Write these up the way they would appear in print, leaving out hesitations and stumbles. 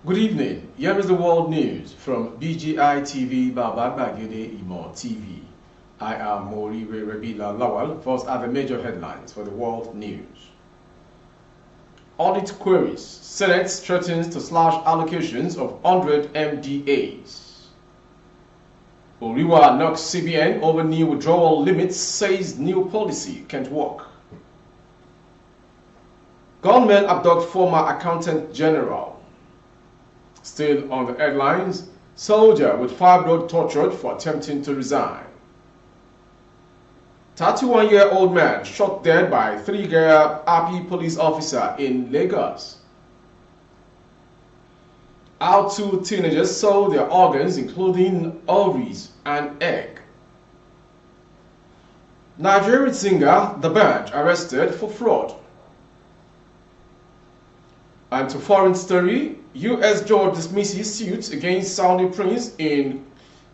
Good evening. Here is the world news from BGI TV Babagbagede Imo TV. I am Mori Rebila Lawal. First are the major headlines for the world news. Audit queries. Senate threatens to slash allocations of 100 MDAs. Oriwa knocks CBN over new withdrawal limits, says new policy can't work. Gunmen abduct former accountant general. Still on the headlines, soldier with fibroid tortured for attempting to resign. 31-year-old man shot dead by three-year RP police officer in Lagos. Our two teenagers sold their organs, including ovaries and egg. Nigerian singer D'banj arrested for fraud. And to foreign story, U.S. judge dismisses suits against Saudi prince in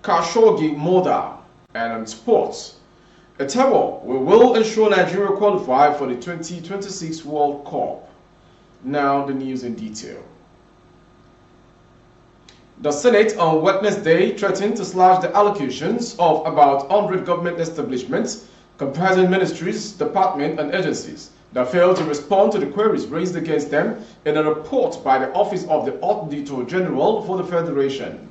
Khashoggi murder. And on sports, a table will ensure Nigeria qualify for the 2026 World Cup. Now the news in detail. The Senate on Wednesday threatened to slash the allocations of about 100 government establishments, comprising ministries, departments, and agencies that failed to respond to the queries raised against them in a report by the Office of the Auditor General for the Federation.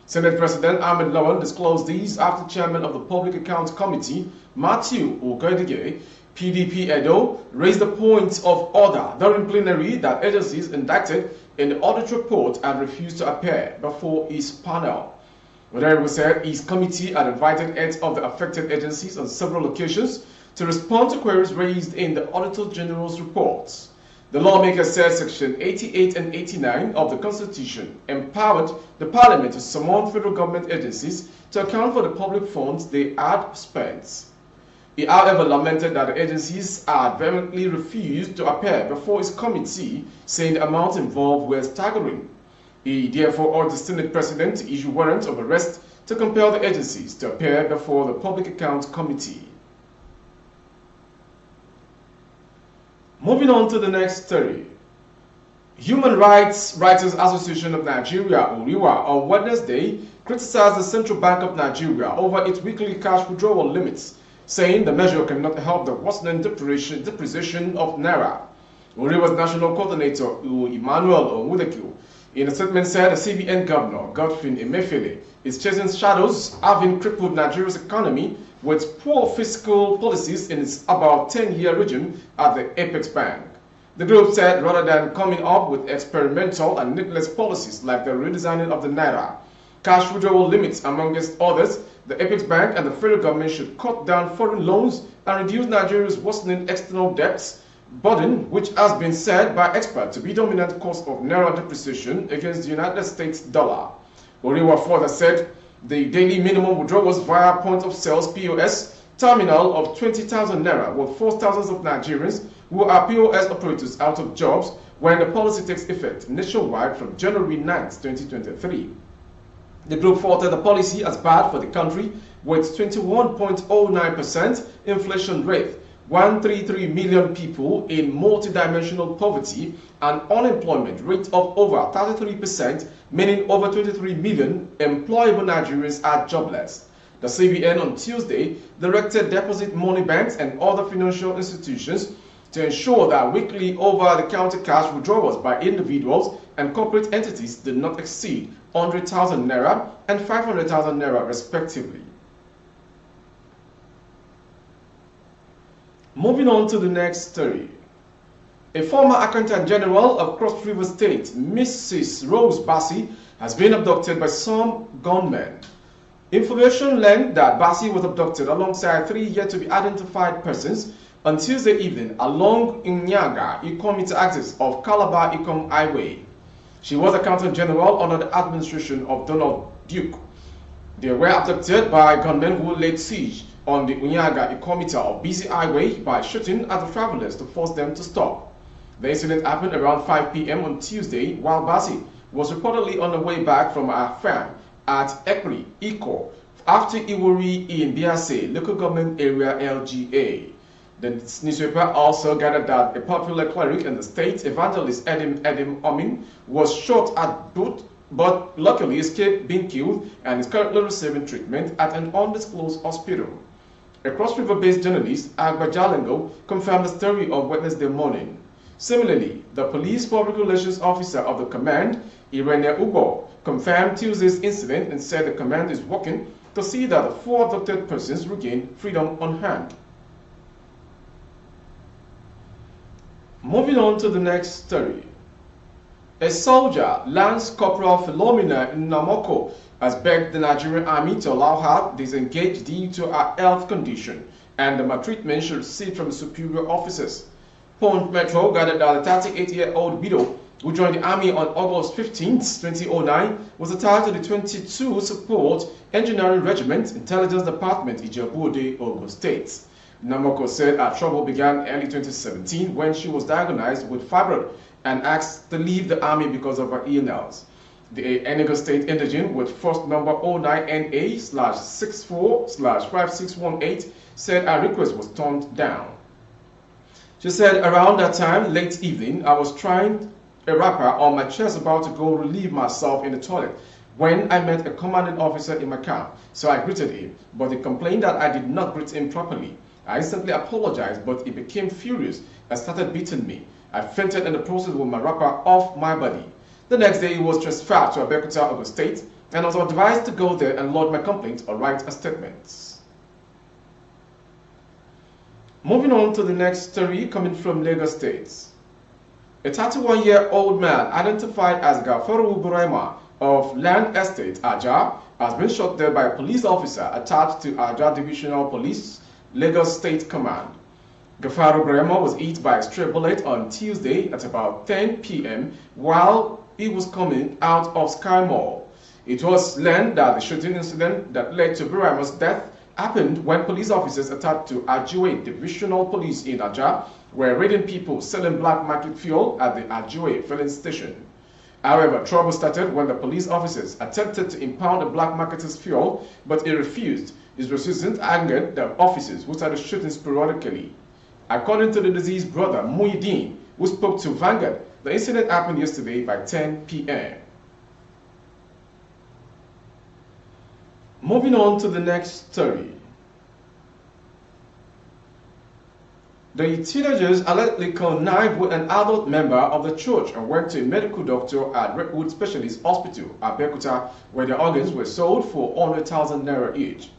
Senate President Ahmed Lawan disclosed these after Chairman of the Public Accounts Committee, Matthew Ogedige, PDP Edo, raised the point of order during plenary that agencies indicted in the audit report had refused to appear before his panel. Ogedige said his committee had invited heads of the affected agencies on several occasions to respond to queries raised in the Auditor General's reports. The lawmaker said Section 88 and 89 of the Constitution empowered the Parliament to summon federal government agencies to account for the public funds they had spent. He, however, lamented that the agencies had vehemently refused to appear before his committee, saying the amounts involved were staggering. He therefore urged the Senate President to issue warrants of arrest to compel the agencies to appear before the Public Accounts Committee. Moving on to the next story. Human Rights Writers Association of Nigeria, Oriwa, on Wednesday criticized the Central Bank of Nigeria over its weekly cash withdrawal limits, saying the measure cannot help the worsening depreciation of Naira. Oriwa's national coordinator, Emmanuel Onwudeku, in a statement said the CBN governor, Godwin Emefiele, is chasing shadows, having crippled Nigeria's economy with poor fiscal policies in its about 10-year regime at the Apex Bank. The group said rather than coming up with experimental and needless policies like the redesigning of the Naira, cash withdrawal limits amongst others, the Apex Bank and the federal government should cut down foreign loans and reduce Nigeria's worsening external debts burden, which has been said by experts to be the dominant cause of Naira depreciation against the United States dollar. Oriwa further said the daily minimum withdrawals via point of sales POS terminal of 20,000 Naira will force thousands of Nigerians who are POS operators out of jobs when the policy takes effect nationwide from January 9, 2023. The group faulted the policy as bad for the country with 21.09% inflation rate, 133 million people in multidimensional poverty, and unemployment rate of over 33%, meaning over 23 million employable Nigerians are jobless. The CBN on Tuesday directed deposit money banks and other financial institutions to ensure that weekly over-the-counter cash withdrawals by individuals and corporate entities did not exceed 100,000 Naira and 500,000 Naira respectively. Moving on to the next story. A former Accountant General of Cross River State, Mrs. Rose Bassi, has been abducted by some gunmen. Information learned that Bassi was abducted alongside three yet-to-be-identified persons on Tuesday evening along Inyaga Ikomita axis of Calabar-Ikom Highway. She was Accountant General under the administration of Donald Duke. They were abducted by gunmen who laid siege on the Unyaga Ikomita of Busy Highway by shooting at the travelers to force them to stop. The incident happened around 5 p.m. on Tuesday while Bassi was reportedly on the way back from a farm at Ekri, Iko, after Iwori in Biase, local government area LGA. The newspaper also gathered that a popular cleric in the state, evangelist Edim Omin, was shot at both, but luckily escaped being killed and is currently receiving treatment at an undisclosed hospital. A Cross River-based journalist, Agba Jalingo, confirmed the story on Wednesday morning. Similarly, the police public relations officer of the command, Irene Ubo, confirmed Tuesday's incident and said the command is working to see that the 4 abducted persons regain freedom unharmed. Moving on to the next story. A soldier, Lance Corporal Philomena Namoko, has begged the Nigerian army to allow her disengage due to her health condition and the maltreatment she received from the superior officers. Petrol gathered that the 38-year-old widow, who joined the army on August 15, 2009, was attached to the 22 Support Engineering Regiment, Intelligence Department, Ijebu-Ode, Ogun State. Namoko said her trouble began early 2017 when she was diagnosed with fibroid and asked to leave the army because of her illness. The Enugu State indigent with first number 09NA/64/5618 said her request was turned down. She said, around that time, late evening, I was trying a wrapper on my chest about to go relieve myself in the toilet when I met a commanding officer in my camp. So I greeted him, but he complained that I did not greet him properly. I instantly apologized, but he became furious and started beating me. I fainted in the process with my wrapper off my body. The next day, he was transferred to Abeokuta, Ogun State, and I was advised to go there and lodge my complaint or write a statement. Moving on to the next story coming from Lagos State. A 31-year-old man identified as Gafaru Burema of Land Estate, Aja, has been shot dead by a police officer attached to Aja Divisional Police, Lagos State Command. Gafaru Burema was hit by a stray bullet on Tuesday at about 10 p.m. while he was coming out of Sky Mall. It was learned that the shooting incident that led to Burema's death happened when police officers attached to Ajuwe Divisional Police in Aja were raiding people selling black market fuel at the Ajuwe filling station. However, trouble started when the police officers attempted to impound the black marketer's fuel, but he refused. His resistance angered the officers, who started shooting sporadically. According to the deceased brother, Muhyiddin, who spoke to Vanguard, the incident happened yesterday by 10 p.m. Moving on to the next story. The teenagers allegedly connived with an adult member of the church and went to a medical doctor at Redwood Specialist Hospital, Abeokuta, where their organs were sold for 100,000 naira each.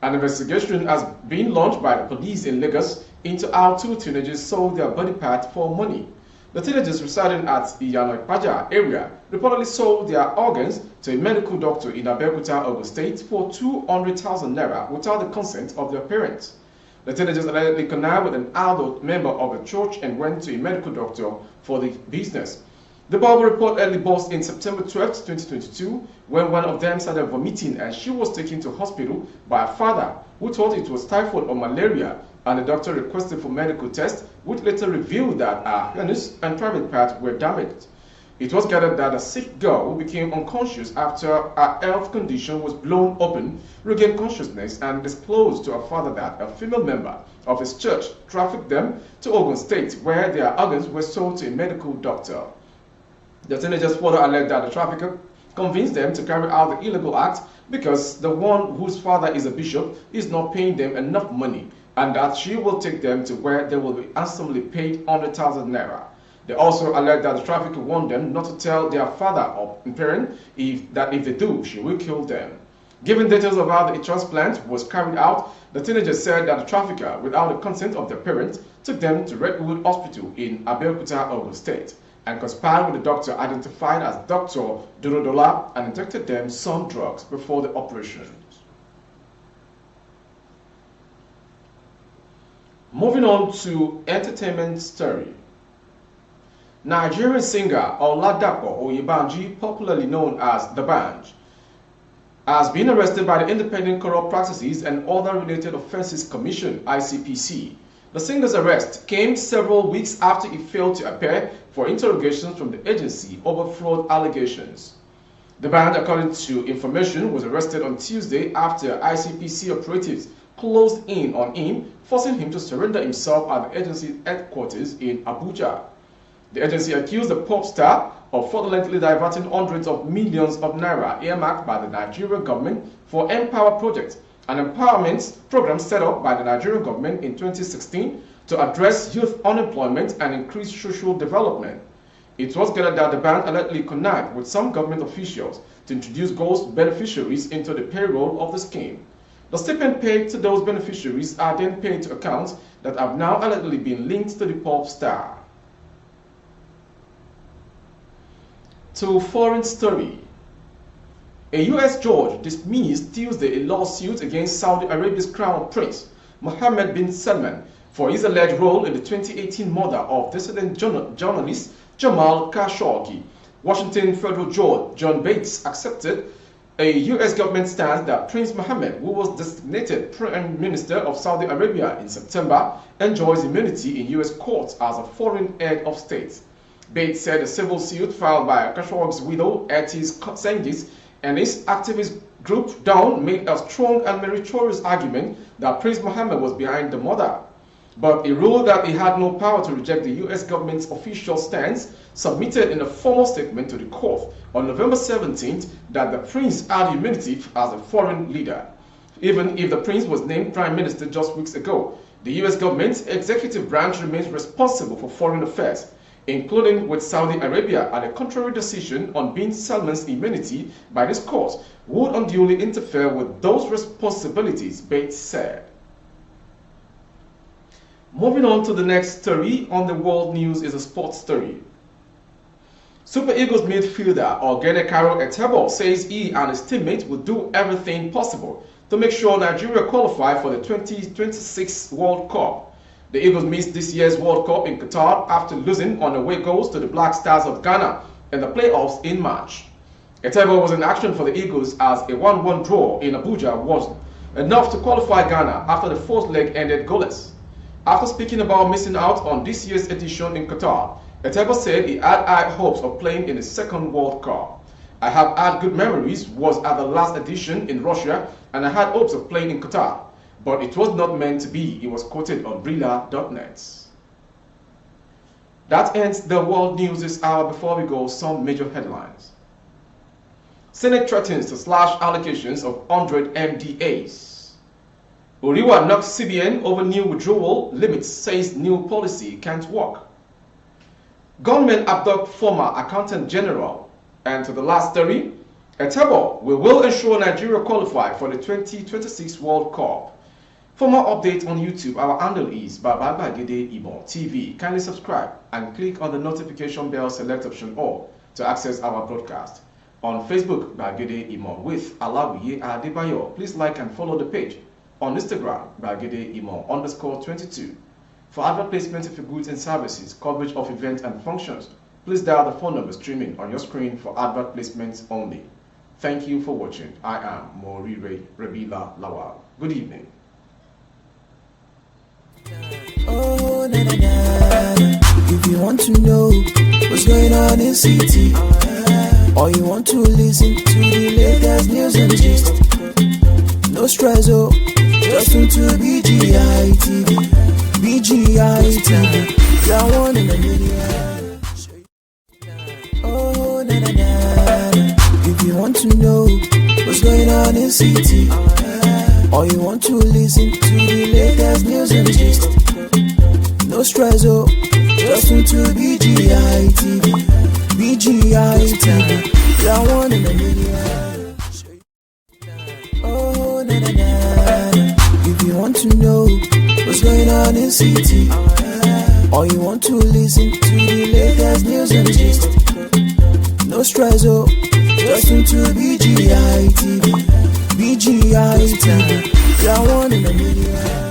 An investigation has been launched by the police in Lagos into how 2 teenagers sold their body parts for money. The teenagers residing at Iyanoipaja area reportedly sold their organs to a medical doctor in Abeokuta, Ogun State for 200,000 naira without the consent of their parents. The teenagers allegedly connived with an adult member of the church and went to a medical doctor for the business. The Bible reportedly burst in September 12, 2022, when one of them started vomiting and she was taken to hospital by her father, who thought it was typhoid or malaria, and the doctor requested for medical tests, which later revealed that her anus and private parts were damaged. It was gathered that a sick girl who became unconscious after her health condition was blown open regained consciousness and disclosed to her father that a female member of his church trafficked them to Ogun State, where their organs were sold to a medical doctor. The teenagers further alleged that the trafficker convinced them to carry out the illegal act because the one whose father is a bishop is not paying them enough money, and that she will take them to where they will be handsomely paid 100,000 naira. They also alleged that the trafficker warned them not to tell their father or parent that if they do, she will kill them. Given details of how the transplant was carried out, the teenagers said that the trafficker, without the consent of their parents, took them to Redwood Hospital in Abeokuta, Ogun State, and conspired with the doctor identified as Dr. Durodola and injected them some drugs before the operation. Moving on to entertainment story. Nigerian singer Oladapo Oyebanji, popularly known as The Banj, has been arrested by the Independent Corrupt Practices and Other Related Offences Commission, ICPC. The singer's arrest came several weeks after he failed to appear for interrogations from the agency over fraud allegations. The band, according to information, was arrested on Tuesday after ICPC operatives closed in on him, forcing him to surrender himself at the agency's headquarters in Abuja. The agency accused the pop star of fraudulently diverting hundreds of millions of naira earmarked by the Nigerian government for Empower Project, an empowerment program set up by the Nigerian government in 2016 to address youth unemployment and increase social development. It was gathered that the bank allegedly connived with some government officials to introduce ghost beneficiaries into the payroll of the scheme. The stipend paid to those beneficiaries are then paid to accounts that have now allegedly been linked to the pop star. To foreign story. A U.S. judge dismissed Tuesday a lawsuit against Saudi Arabia's crown prince, Mohammed bin Salman, for his alleged role in the 2018 murder of dissident journalist Jamal Khashoggi. Washington federal judge John Bates accepted a U.S. government stance that Prince Mohammed, who was designated Prime Minister of Saudi Arabia in September, enjoys immunity in U.S. courts as a foreign head of state. Bates said a civil suit filed by Khashoggi's widow, Etiz Cengiz, and his activist group Dawn made a strong and meritorious argument that Prince Mohammed was behind the murder. But he ruled that he had no power to reject the U.S. government's official stance, submitted in a formal statement to the court on November 17th that the prince had immunity as a foreign leader. Even if the prince was named prime minister just weeks ago, the U.S. government's executive branch remains responsible for foreign affairs, including with Saudi Arabia, and a contrary decision on bin Salman's immunity by this court would unduly interfere with those responsibilities, Bates said. Moving on to the next story on the world news is a sports story. Super Eagles midfielder Ogenekaro Etebo says he and his teammates will do everything possible to make sure Nigeria qualify for the 2026 World Cup. The Eagles missed this year's World Cup in Qatar after losing on away goals to the Black Stars of Ghana in the playoffs in March. Etebo was in action for the Eagles as a 1-1 draw in Abuja was enough to qualify Ghana after the fourth leg ended goalless. After speaking about missing out on this year's edition in Qatar, Etebo said he had high hopes of playing in the second World Cup. "I have had good memories, was at the last edition in Russia, and I had hopes of playing in Qatar, but it was not meant to be," he was quoted on Brilla.net. That ends the world news this hour. Before we go, some major headlines. Senate threatens to slash allocations of 100 MDAs. Uriwa knocks CBN over new withdrawal limits, says new policy can't work. Gunmen abduct former accountant general. And to the last story, Etebo, we will ensure Nigeria qualify for the 2026 World Cup. For more updates on YouTube, our handle is Babagede Imo TV. Kindly subscribe and click on the notification bell, select option all to access our broadcast. On Facebook, Bagede Imo with Alawiye Adebayo. Please like and follow the page. On Instagram, Bagede Imo _22. For advert placement of your goods and services, coverage of events and functions, please dial the phone number streaming on your screen for advert placements only. Thank you for watching. I am Morire Rebila Lawal. Good evening. Oh, na, na, na. If you want to know what's going on in city, or you want to listen to the latest news and gist, no stress, oh, just tune to BGI TV. BGI TV, you're one in a million. Oh, na na na. If you want to know what's going on in city, or you want to listen to the latest news and gist, no stress, oh, just tune to BGI TV. BGI TV, you're one in a million. Oh, na na na. If you want to know what's going on in city, or you want to listen to the latest news and gist, no stress, oh, just tune to BGI TV. BGI TV, you're one in a million.